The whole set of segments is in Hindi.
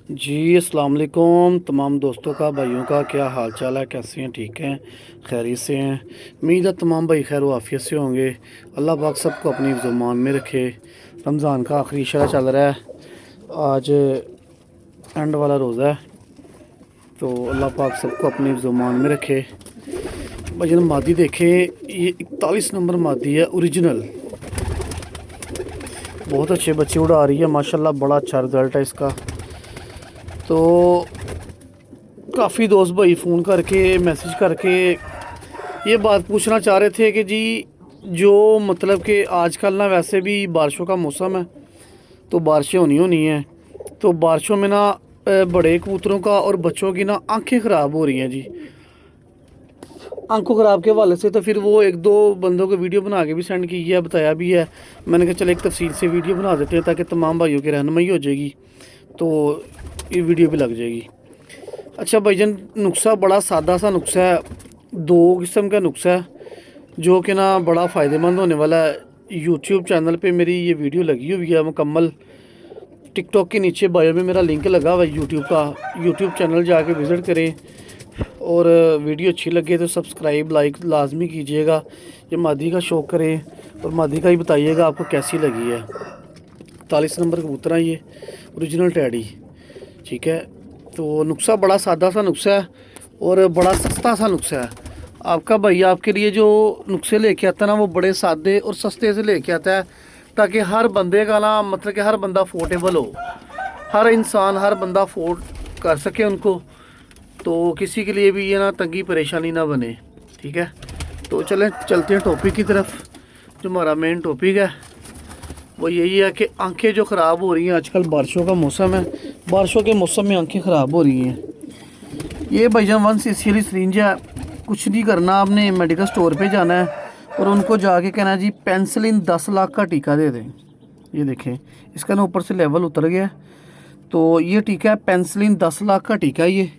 जी अस्सलाम वालेकुम तमाम दोस्तों का, भाइयों का क्या हाल चाल है, कैसे हैं, ठीक हैं, खैरियत से हैं। उम्मीद है तमाम भाई खैर वाफियत से होंगे। अल्लाह पाक सबको अपनी ज़ुबान में रखे। रमज़ान का आखिरी इशारा चल रहा है, आज एंड वाला रोज़ा है, तो अल्लाह पाक सबको अपनी ज़ुबान में रखे। भाई मादी देखें, ये 41 नंबर मादी है, ओरिजिनल। बहुत अच्छे बच्चे उड़ा रही है माशाल्लाह, बड़ा अच्छा रिज़ल्ट है इसका। तो काफ़ी दोस्त भाई फ़ोन करके मैसेज करके ये बात पूछना चाह रहे थे कि जी जो मतलब कि आजकल ना वैसे भी बारिशों का मौसम है, तो बारिशें होनी हैं, तो बारिशों में ना बड़े कबूतरों का और बच्चों की ना आंखें ख़राब हो रही हैं जी। आंखों ख़राब के हवाले से तो फिर वो एक दो बंदों को वीडियो बना के भी सेंड की है, बताया भी है। मैंने कहा चल एक तफसील से वीडियो बना देते हैं ताकि तमाम भाइयों की रहनुमाई हो जाएगी, तो ये वीडियो भी लग जाएगी। अच्छा भाईजान, नुस्खा बड़ा सादा सा नुस्खा है, दो किस्म का नुस्खा है जो कि ना बड़ा फ़ायदेमंद होने वाला है। यूट्यूब चैनल पे मेरी ये वीडियो लगी हुई है मुकम्मल। टिकटॉक के नीचे बायो में मेरा लिंक लगा हुआ है यूट्यूब का, यूट्यूब चैनल जाके विज़िट करें और वीडियो अच्छी लगे तो सब्सक्राइब लाइक लाजमी कीजिएगा। ये मादी का शौक़ करें और मादी का ही बताइएगा आपको कैसी लगी है। 41 नंबर कबूतर है ये, ओरिजिनल टैडी, ठीक है। तो नुस्खा बड़ा सादा सा नुस्खा है और बड़ा सस्ता सा नुस्खा है। आपका भैया आपके लिए जो नुस्खे लेके आता है ना, वो बड़े सादे और सस्ते से लेके आता है, ताकि हर बंदे का ना मतलब कि हर बंदा अफोर्डेबल हो, हर इंसान हर बंदा अफोर्ड कर सके उनको, तो किसी के लिए भी ये ना तंगी परेशानी ना बने, ठीक है। तो चलें चलते हैं टॉपिक की तरफ। जो हमारा मेन टॉपिक है वो यही है कि आंखें जो ख़राब हो रही हैं, आजकल बारिशों का मौसम है, बारिशों के मौसम में आंखें ख़राब हो रही हैं। ये भैया 1cc वाली सिरिंज है, कुछ नहीं करना, आपने मेडिकल स्टोर पे जाना है और उनको जाके कहना जी पेंसिलिन 10 लाख का टीका दे दें। ये देखें इसका ना ऊपर से लेवल उतर गया, तो ये टीका है पेंसिलिन 10 लाख का टीका है ये।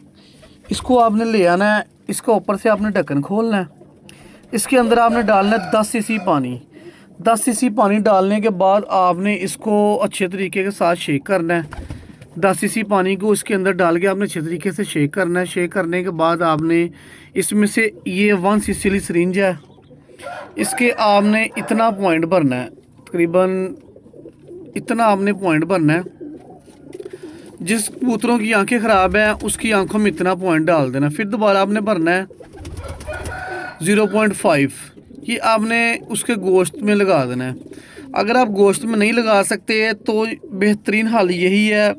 इसको आपने ले आना है, इसका ऊपर से आपने ढक्कन खोलना है, इसके अंदर आपने डालना है 10 cc पानी। 10 cc पानी डालने के बाद आपने इसको अच्छे तरीके के साथ शेक करना है। 10 cc पानी को इसके अंदर डाल के आपने अच्छे तरीके से शेक करना है। शेक करने के बाद आपने इसमें से ये 1cc वाली सिरिंज है, इसके आपने इतना पॉइंट भरना है, तकरीबन इतना आपने पॉइंट भरना है। जिस कबूतरों की आंखें ख़राब हैं उसकी आंखों में इतना पॉइंट डाल देना। फिर दोबारा आपने भरना है 0.5, ये आपने उसके गोश्त में लगा देना है। अगर आप गोश्त में नहीं लगा सकते तो बेहतरीन हाल यही है,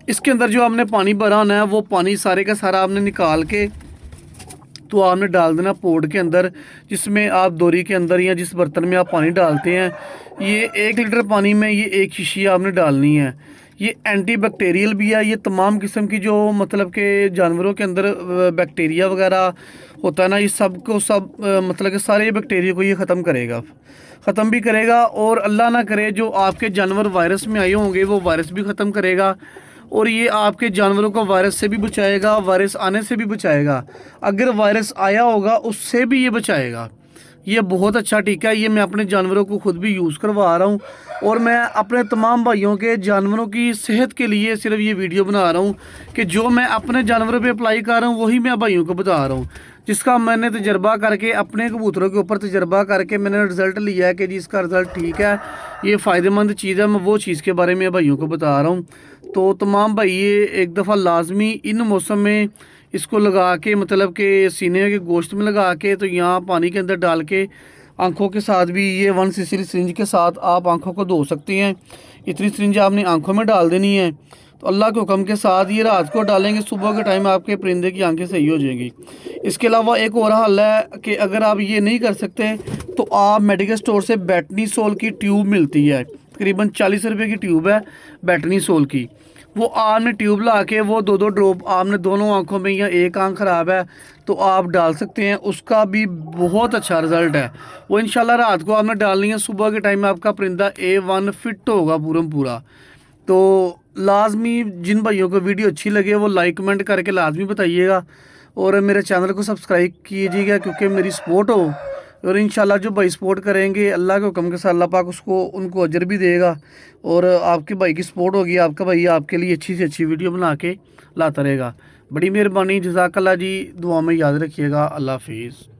इसके अंदर जो आपने पानी भरा होना है वो पानी सारे का सारा आपने निकाल के तो आपने डाल देना पोर्ट के अंदर, जिसमें आप दोरी के अंदर या जिस बर्तन में आप पानी डालते हैं, ये 1 लीटर पानी में ये 1 शीशी आपने डालनी है। ये एंटी बैक्टीरियल भी है, ये तमाम किस्म की जो मतलब के जानवरों के अंदर बैक्टीरिया वगैरह होता है ना, ये सब को सब मतलब कि सारे बैक्टीरिया को ये ख़त्म करेगा, ख़त्म भी करेगा, और अल्लाह ना करे जो आपके जानवर वायरस में आए होंगे वो वायरस भी ख़त्म करेगा, और ये आपके जानवरों को वायरस से भी बचाएगा, वायरस आने से भी बचाएगा, अगर वायरस आया होगा उससे भी ये बचाएगा। ये बहुत अच्छा टीका है, ये मैं अपने जानवरों को ख़ुद भी यूज़ करवा रहा हूँ, और मैं अपने तमाम भाइयों के जानवरों की सेहत के लिए सिर्फ ये वीडियो बना रहा हूँ कि जो मैं अपने जानवरों पे अप्लाई कर रहा हूँ वही मैं भाइयों को बता रहा हूँ, जिसका मैंने तजर्बा करके अपने कबूतरों के ऊपर तजर्बा करके मैंने रिज़ल्ट लिया है कि जी इसका रिज़ल्ट ठीक है, ये फ़ायदेमंद चीज़ है। मैं वो चीज़ के बारे में भाइयों को बता रहा हूँ। तो तमाम भाई ये एक दफ़ा लाजमी इन मौसम में इसको लगा के, मतलब कि सीने के गोश्त में लगा के, तो यहाँ पानी के अंदर डाल के आंखों के साथ भी ये 1cc सिरिंज के साथ आप आंखों को धो सकते हैं। इतनी सिरिंज आपने आंखों में डाल देनी है, तो अल्लाह के हुक्म के साथ ये रात को डालेंगे, सुबह के टाइम आपके परिंदे की आंखें सही हो जाएंगी। इसके अलावा एक और हल है कि अगर आप ये नहीं कर सकते तो आप मेडिकल स्टोर से बैटनी सोल की ट्यूब मिलती है, तकरीबन 40 रुपये की ट्यूब है बैटनी सोल की, वो आपने ट्यूब ला के वो 2-2 ड्रॉप आपने दोनों आंखों में, या एक आंख ख़राब है तो आप डाल सकते हैं, उसका भी बहुत अच्छा रिज़ल्ट है। वो इंशाल्लाह रात को आपने डालनी है, सुबह के टाइम में आपका परिंदा A1 फिट होगा पूरा। तो लाजमी जिन भाइयों को वीडियो अच्छी लगे वो लाइक कमेंट करके लाजमी बताइएगा, और मेरे चैनल को सब्सक्राइब कीजिएगा, क्योंकि मेरी सपोर्ट हो और इंशाल्लाह जो भाई सपोर्ट करेंगे अल्लाह के हुक्म के साथ अल्लाह पाक उसको उनको अजर भी देगा। और आपके भाई की सपोर्ट होगी, आपका भाई आपके लिए अच्छी से अच्छी वीडियो बना के लाता रहेगा। बड़ी मेहरबानी, जज़ाकल्लाह जी, दुआ में याद रखिएगा। अल्लाह हाफिज़।